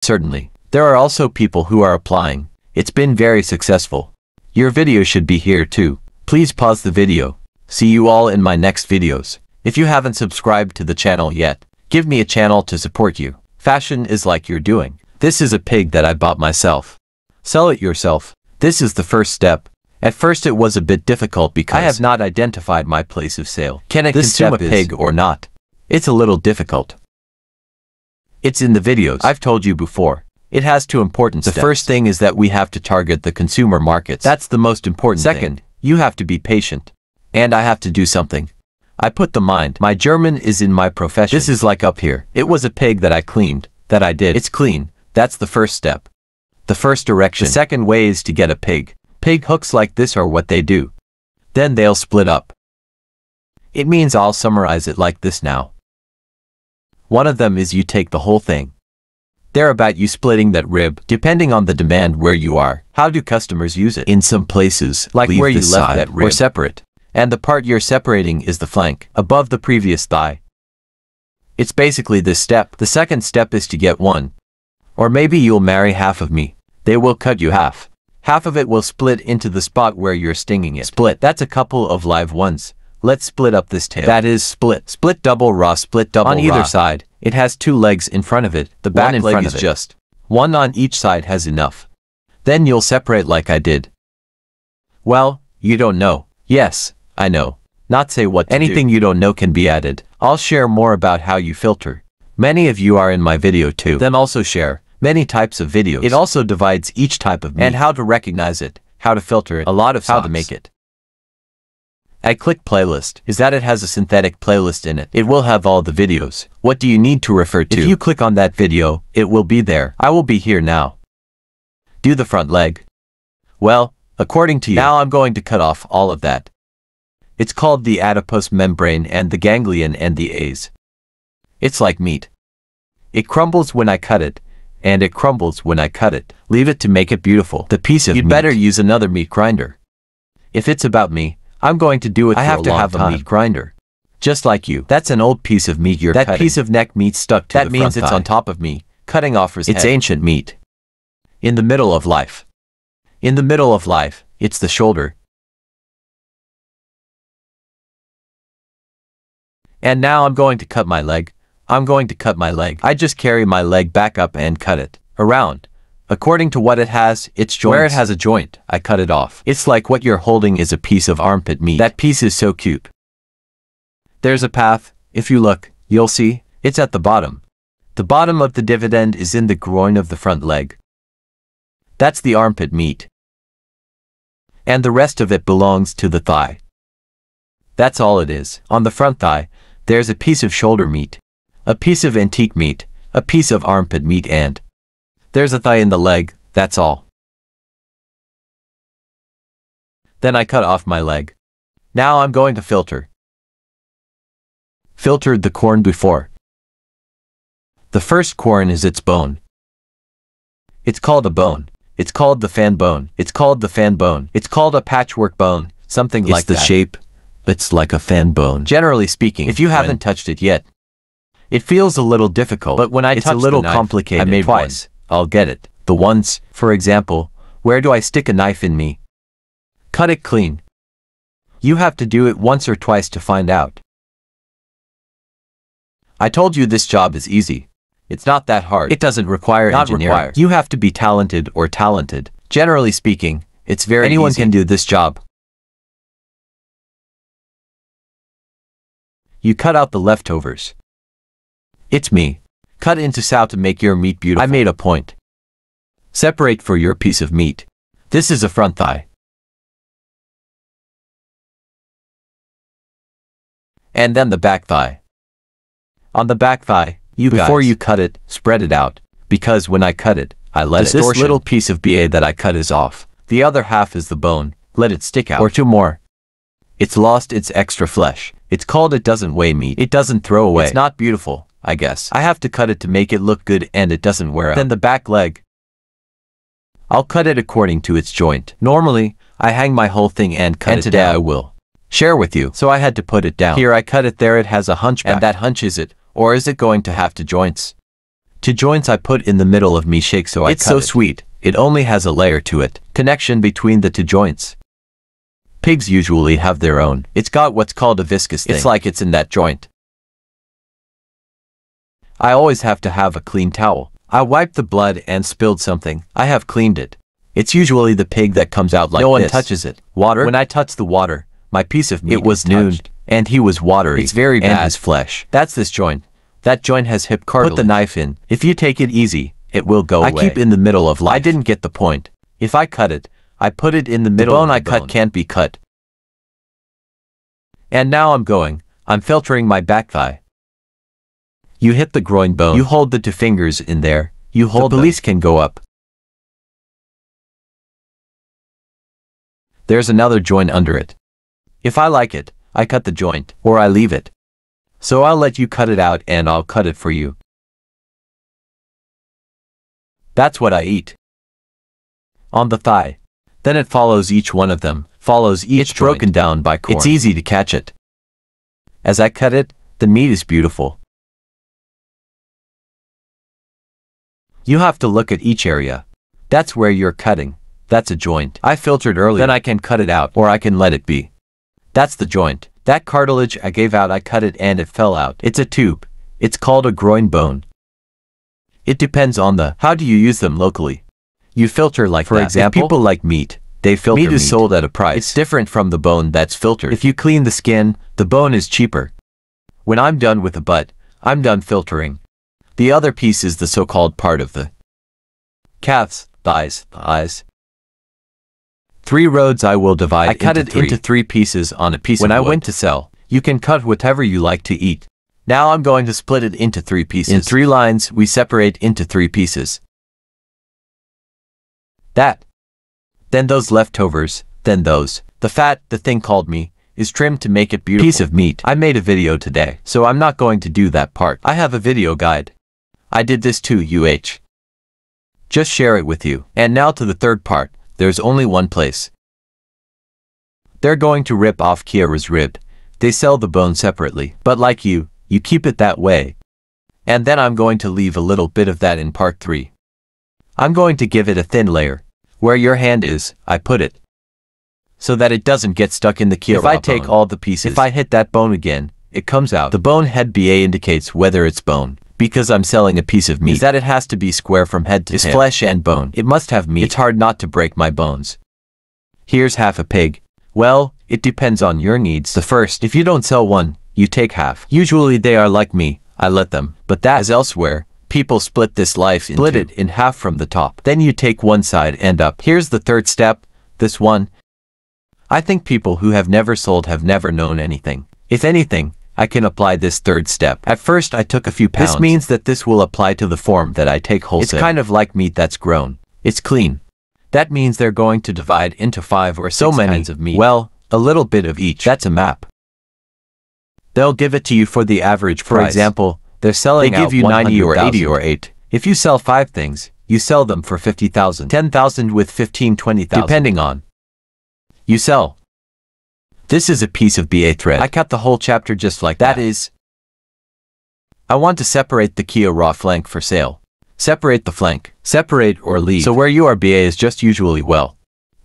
Certainly. There are also people who are applying. It's been very successful. Your video should be here too. Please pause the video. See you all in my next videos. If you haven't subscribed to the channel yet, give me a channel to support you. Fashion is like you're doing. This is a pig that I bought myself. Sell it yourself. This is the first step. At first it was a bit difficult because I have not identified my place of sale. Can I consume a pig or not? It's a little difficult. It's in the videos. I've told you before. It has two important steps. The first thing is that we have to target the consumer markets. That's the most important thing. Second, you have to be patient. And I have to do something. I put the mind. My German is in my profession. This is like up here. It was a pig that I cleaned. That I did. It's clean. That's the first step. The first direction. The second way is to get a pig. Pig hooks like this are what they do. Then they'll split up. It means I'll summarize it like this now. One of them is you take the whole thing. They're about you splitting that rib, depending on the demand where you are. How do customers use it? In some places, like where you left that rib, or separate. And the part you're separating is the flank, above the previous thigh. It's basically this step. The second step is to get one. Or maybe you'll marry half of me. They will cut you half. Half of it will split into the spot where you're stinging it. Split. That's a couple of live ones. Let's split up this tail. That is split. Split double raw, split double raw. On either side, it has two legs in front of it. The back leg is just one on each side has enough. Then you'll separate like I did. Well, you don't know. Yes, I know. Not say what to do. Anything you don't know can be added. I'll share more about how you filter. Many of you are in my video too. Then also share many types of videos. It also divides each type of meat and how to recognize it, how to filter it, a lot of how to make it. I click playlist is that it has a synthetic playlist in it. It will have all the videos. What do you need to refer to? If you click on that video, it will be there. I will be here now. Do the front leg. Well, according to you. Now I'm going to cut off all of that. It's called the adipose membrane and the ganglion and the A's. It's like meat. It crumbles when I cut it, and it crumbles when I cut it. Leave it to make it beautiful. The piece of meat. You'd better use another meat grinder. If it's about me, I'm going to do it for a long time. I have to have a meat grinder. Just like you. That's an old piece of meat you're cutting. That piece of neck meat stuck to the front thigh. That means it's on top of me. Cutting off his head. It's ancient meat. In the middle of life. In the middle of life, it's the shoulder. And now I'm going to cut my leg. I'm going to cut my leg. I just carry my leg back up and cut it around. According to what it has, its joints. Where it has a joint, I cut it off. It's like what you're holding is a piece of armpit meat. That piece is so cute. There's a path. If you look, you'll see, it's at the bottom. The bottom of the dividend is in the groin of the front leg. That's the armpit meat. And the rest of it belongs to the thigh. That's all it is. On the front thigh, there's a piece of shoulder meat, a piece of antique meat, a piece of armpit meat, and there's a thigh in the leg. That's all. Then I cut off my leg. Now I'm going to filter. Filtered the corn before. The first corn is its bone. It's called a bone. It's called the fan bone. It's called the fan bone. It's called a patchwork bone. Something like that. It's the shape. It's like a fan bone. Generally speaking, if you haven't touched it yet, it feels a little difficult. But when I touch the knife, it's a little complicated. I made twice. I'll get it. The ones, for example, where do I stick a knife in me? Cut it clean. You have to do it once or twice to find out. I told you this job is easy. It's not that hard. It doesn't require engineering. You have to be talented or talented. Generally speaking, it's very easy. Anyone can do this job. You cut out the leftovers. It's me. Cut into sao to make your meat beautiful. I made a point. Separate for your piece of meat. This is a front thigh. And then the back thigh. On the back thigh, before you cut it, spread it out, because when I cut it, I let it. This little piece of BA that I cut is off. The other half is the bone. Let it stick out. Or two more. It's lost its extra flesh. It's called it doesn't weigh meat. It doesn't throw away. It's not beautiful, I guess. I have to cut it to make it look good and it doesn't wear out. Then the back leg. I'll cut it according to its joint. Normally, I hang my whole thing and cut it today down. I will share with you. So I had to put it down. Here I cut it, there it has a hunchback. And that hunch is it, or is it going to have two joints? Two joints I put in the middle of meat shake so it's so sweet. It only has a layer to it. Connection between the two joints. Pigs usually have their own. It's got what's called a viscous thing. It's like it's in that joint. I always have to have a clean towel. I wiped the blood and spilled something. I have cleaned it. It's usually the pig that comes out like this. No one touches it. Water. When I touched the water, my piece of meat it was noon, and he was watery. It's very bad. And his flesh. That's this joint. That joint has hip cartilage. Put the knife in. If you take it easy, it will go away. I keep in the middle of life. I didn't get the point. If I cut it, I put it in the middle. The bone I cut can't be cut. And now I'm filtering my back thigh. You hit the groin bone. You hold the two fingers in there. You hold. The police can go up. There's another joint under it. If I like it, I cut the joint, or I leave it. So I'll let you cut it out and I'll cut it for you. That's what I eat. On the thigh. Then it follows each one of them, follows each joint. It's broken down by corn. It's easy to catch it. As I cut it, the meat is beautiful. You have to look at each area. That's where you're cutting. That's a joint. I filtered earlier. Then I can cut it out, or I can let it be. That's the joint. That cartilage I gave out, I cut it and it fell out. It's a tube. It's called a groin bone. It depends on how do you use them locally. You filter like that. For example, if people like meat, they filter meat. Meat is sold at a price. It's different from the bone that's filtered. If you clean the skin, the bone is cheaper. When I'm done with the butt, I'm done filtering. The other piece is the so-called part of the calves, thighs, eyes. 3 roads I will divide. I cut it into 3 pieces on a piece of wood. When I went to sell, you can cut whatever you like to eat. Now I'm going to split it into 3 pieces. In 3 lines, we separate into 3 pieces. That. Then those leftovers, then those. The fat, the thing called me, is trimmed to make it beautiful. Piece of meat. I made a video today, so I'm not going to do that part. I have a video guide. I did this too, Just share it with you. And now to the third part. There's only one place. They're going to rip off Kiara's rib. They sell the bone separately. But like you keep it that way. And then I'm going to leave a little bit of that in part 3. I'm going to give it a thin layer. Where your hand is, I put it. So that it doesn't get stuck in the Kiara bone. If I take all the pieces, if I hit that bone again, it comes out. The bone head BA indicates whether it's bone. Because I'm selling a piece of meat. Is that it has to be square from head to tail. It's flesh and bone. It must have meat. It's hard not to break my bones. Here's half a pig. Well, it depends on your needs. The first, if you don't sell one, you take half. Usually they are like me. I let them. But that is elsewhere. People split this life into. Split it in half from the top. Then you take one side and up. Here's the third step. This one. I think people who have never sold have never known anything. If anything, I can apply this third step. At first I took a few pounds. This means that this will apply to the form that I take wholesale. It's kind of like meat that's grown. It's clean. That means they're going to divide into 5 or 6 kinds of meat. Well, a little bit of each. That's a map. They'll give it to you for the average price. For example, they're selling out 90 or 80 or 8. If you sell 5 things, you sell them for 50,000. 10,000 with 15, 20,000. Depending on. You sell. This is a piece of BA thread. I cut the whole chapter just like that. That is. I want to separate the Kia raw flank for sale. Separate the flank. Separate or leave. So where you are BA is just usually, well,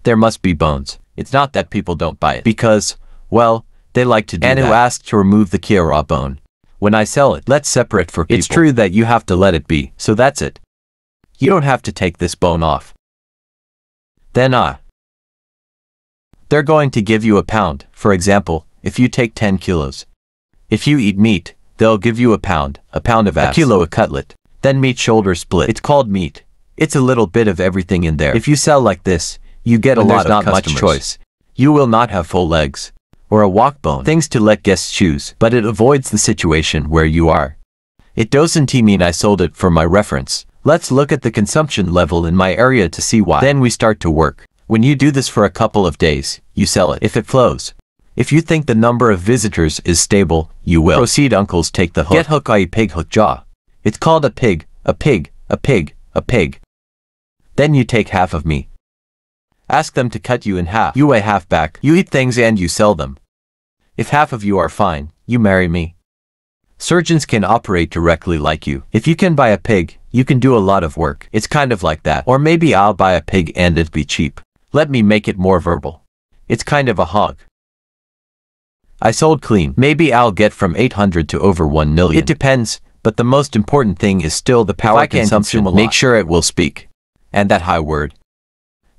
there must be bones. It's not that people don't buy it. Because, well, they like to do that. And who asked to remove the Kia raw bone? When I sell it, let's separate for people. It's true that you have to let it be. So that's it. You don't have to take this bone off. Then they're going to give you a pound, for example, if you take 10 kilos. If you eat meat, they'll give you a pound of ass. A kilo a cutlet. Then meat shoulder split. It's called meat. It's a little bit of everything in there. If you sell like this, you get a lot of customers. Much choice. You will not have full legs. Or a walk bone. Things to let guests choose. But it avoids the situation where you are. It doesn't mean I sold it for my reference. Let's look at the consumption level in my area to see why. Then we start to work. When you do this for a couple of days, you sell it. If it flows. If you think the number of visitors is stable, you will. Proceed uncles take the hook. Get hook I pig hook jaw. It's called a pig, a pig, a pig, a pig. Then you take half of me. Ask them to cut you in half. You weigh half back. You eat things and you sell them. If half of you are fine, you marry me. Surgeons can operate directly like you. If you can buy a pig, You can do a lot of work. It's kind of like that. Or maybe I'll buy a pig and it'd be cheap. Let me make it more verbal. It's kind of a hog. I sold clean. Maybe I'll get from 800 to over 1 million. It depends, but the most important thing is still the power consumption. Make sure it will speak. And that high word.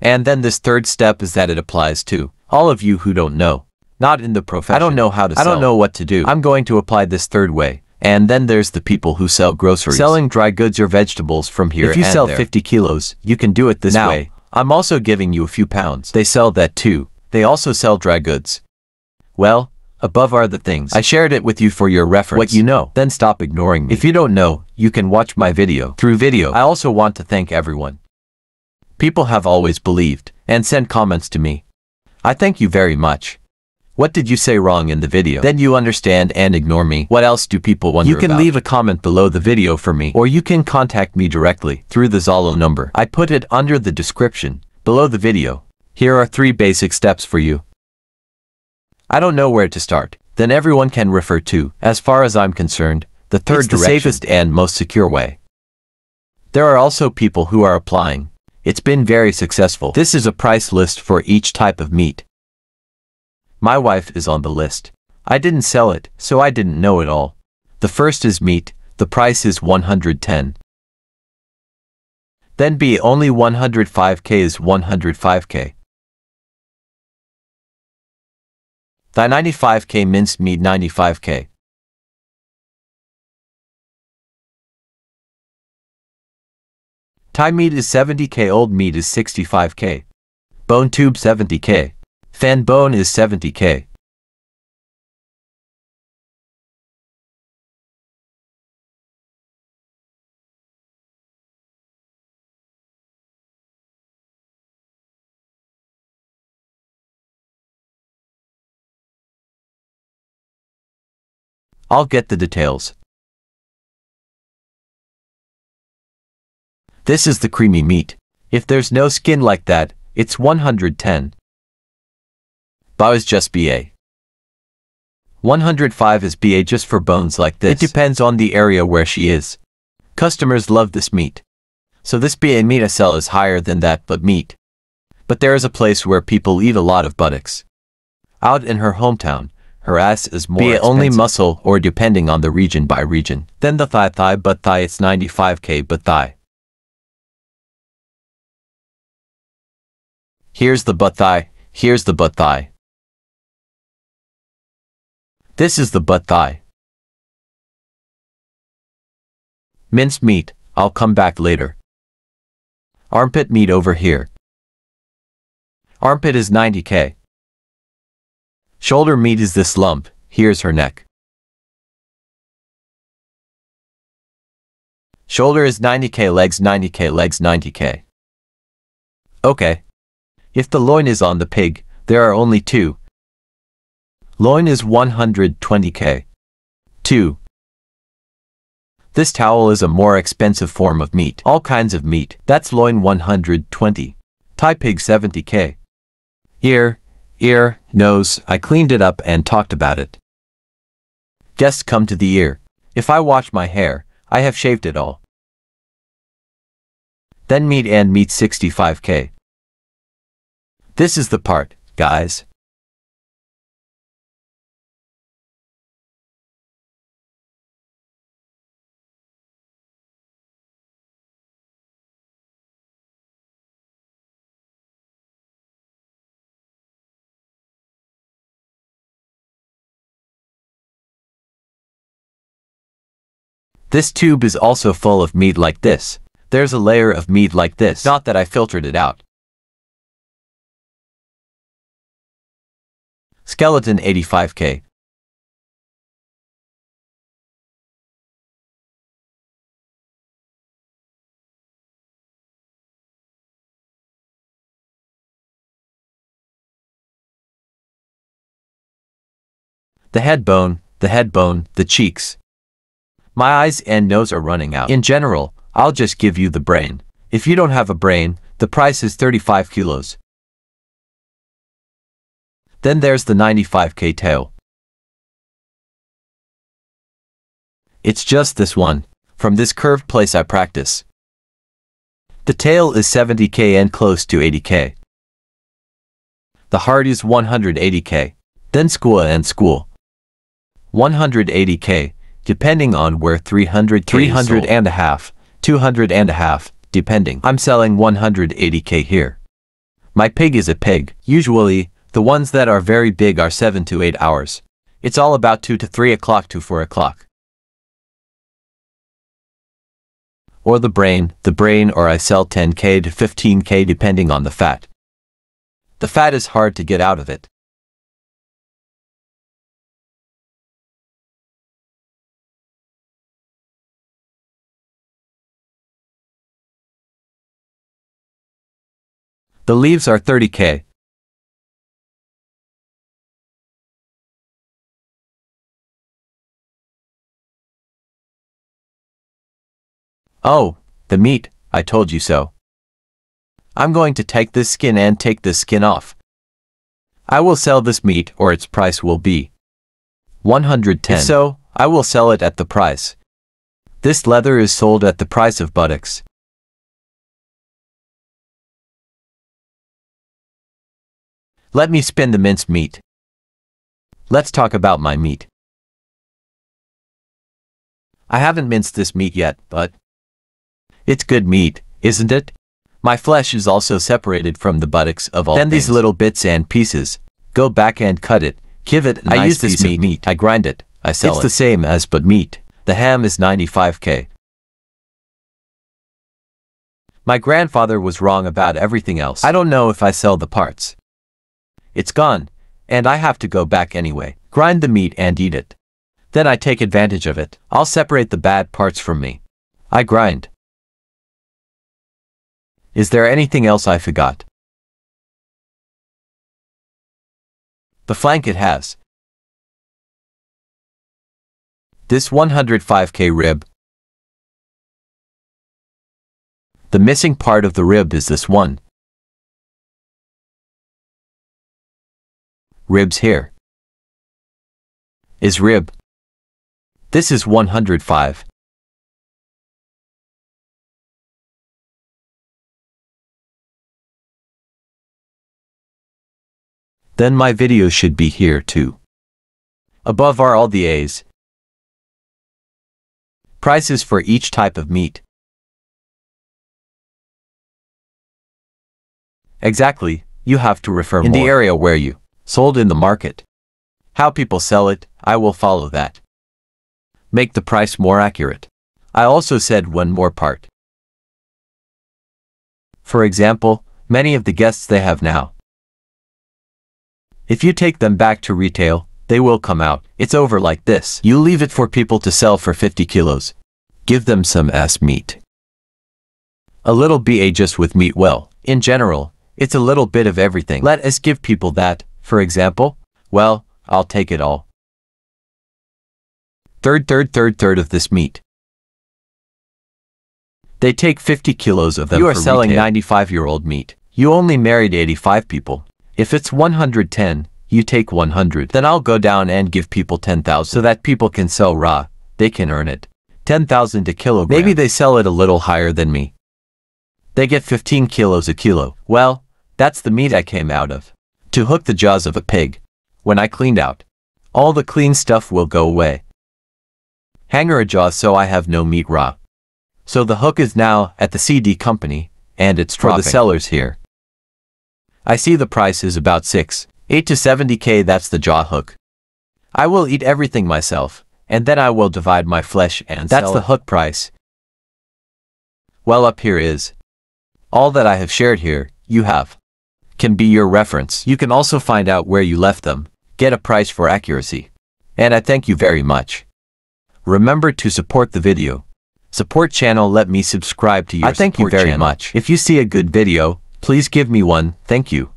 And then this third step is that it applies to all of you who don't know. Not in the profession. I don't know how to sell. I don't know what to do. I'm going to apply this third way. And then there's the people who sell groceries. Selling dry goods or vegetables from here and there. If you sell 50 kilos, you can do it this way. I'm also giving you a few pounds. They sell that too. They also sell dry goods. Well, above are the things. I shared it with you for your reference. What you know. Then stop ignoring me. If you don't know, you can watch my video. Through video, I also want to thank everyone. People have always believed and sent comments to me. I thank you very much. What did you say wrong in the video? Then you understand and ignore me. What else do people wonder about? You can leave a comment below the video for me, or you can contact me directly through the Zalo number. I put it under the description below the video. Here are 3 basic steps for you. I don't know where to start. Then everyone can refer to, as far as I'm concerned, the third direction. It's the safest and most secure way. There are also people who are applying. It's been very successful. This is a price list for each type of meat. My wife is on the list. I didn't sell it, so I didn't know it all. The first is meat. The price is 110. Then B only 105k is 105k. Thigh 95k, minced meat 95k. Thigh meat is 70k, old meat is 65k. Bone tube 70k. Fan bone is 70k. I'll get the details. This is the creamy meat. If there's no skin like that, it's 110. BA is just BA. 105 is BA just for bones like this. It depends on the area where she is. Customers love this meat. So this BA meat I sell is higher than that but meat. But there is a place where people eat a lot of buttocks. Out in her hometown, her ass is more expensive. Only muscle or depending on the region by region. Then the thigh butt thigh, it's 95k butt thigh. Here's the butt thigh, here's the butt thigh. This is the butt thigh. Minced meat, I'll come back later. Armpit meat over here. Armpit is 90k. Shoulder meat is this lump, here's her neck. Shoulder is 90k, legs 90k, legs 90k. Okay. If the loin is on the pig, there are only 2. Loin is 120k. 2. This towel is a more expensive form of meat. All kinds of meat. That's loin 120. Thigh pig 70k. Ear, nose, I cleaned it up and talked about it. Just come to the ear. If I wash my hair, I have shaved it all. Then meat and meat 65k. This is the part, guys. This tube is also full of meat like this. There's a layer of meat like this. Not that I filtered it out. Skeleton 85k. The head bone, the cheeks. My eyes and nose are running out. In general, I'll just give you the brain. If you don't have a brain, the price is 35 kilos. Then there's the 95k tail. It's just this one. From this curved place I practice. The tail is 70k and close to 80k. The heart is 180k. Then school and school. 180k, depending on where 300 and a half, 200 and a half, depending. I'm selling 180k here. My pig is a pig. Usually, the ones that are very big are 7 to 8 hours. It's all about 2 to 3 o'clock to 4 o'clock. Or the brain, or I sell 10k to 15k depending on the fat. The fat is hard to get out of it. The leaves are 30k. Oh, the meat, I told you so. I'm going to take this skin and take this skin off. I will sell this meat or its price will be 110. If so, I will sell it at the price. This leather is sold at the price of buttocks. Let me spin the minced meat. Let's talk about my meat. I haven't minced this meat yet, but it's good meat, isn't it? My flesh is also separated from the buttocks of all things. Then these little bits and pieces, go back and cut it, give it a nice piece of meat. I grind it, I sell it. It's the same as but meat. The ham is 95k. My grandfather was wrong about everything else. I don't know if I sell the parts. It's gone, and I have to go back anyway. Grind the meat and eat it. Then I take advantage of it. I'll separate the bad parts from me. I grind. Is there anything else I forgot? The flank it has. This 105k rib. The missing part of the rib is this one. Ribs here. Is rib. This is 105. Then my video should be here too. Above are all the A's. Prices for each type of meat. Exactly, you have to refer in more. The area where you sold in the market. How people sell it, I will follow that. Make the price more accurate. I also said one more part. For example, many of the guests they have now. If you take them back to retail, they will come out. It's over like this. You leave it for people to sell for 50 kilos. Give them some ass meat. A little BA just with meat. Well, in general, it's a little bit of everything. Let us give people that, for example. Well, I'll take it all. Third of this meat. They take 50 kilos of them. You are selling 95-year-old meat. You only married 85 people. If it's 110, you take 100. Then I'll go down and give people 10,000 so that people can sell raw. They can earn it. 10,000 a kilogram. Maybe they sell it a little higher than me. They get 15 kilos a kilo. Well, that's the meat I came out of. To hook the jaws of a pig. When I cleaned out, all the clean stuff will go away. Hanger a jaw so I have no meat raw. So the hook is now at the CD company, and it's for the sellers here. I see the price is about 8 to 70k. That's the jaw hook. I will eat everything myself, and then I will divide my flesh and that's the hook price. Well, up here is all that I have shared here. You have can be your reference. You can also find out where you left them, get a price for accuracy. And I thank you very much. Remember to support the video. Support channel. Let me subscribe to your I thank you very much. If you see a good video, please give me one. Thank you.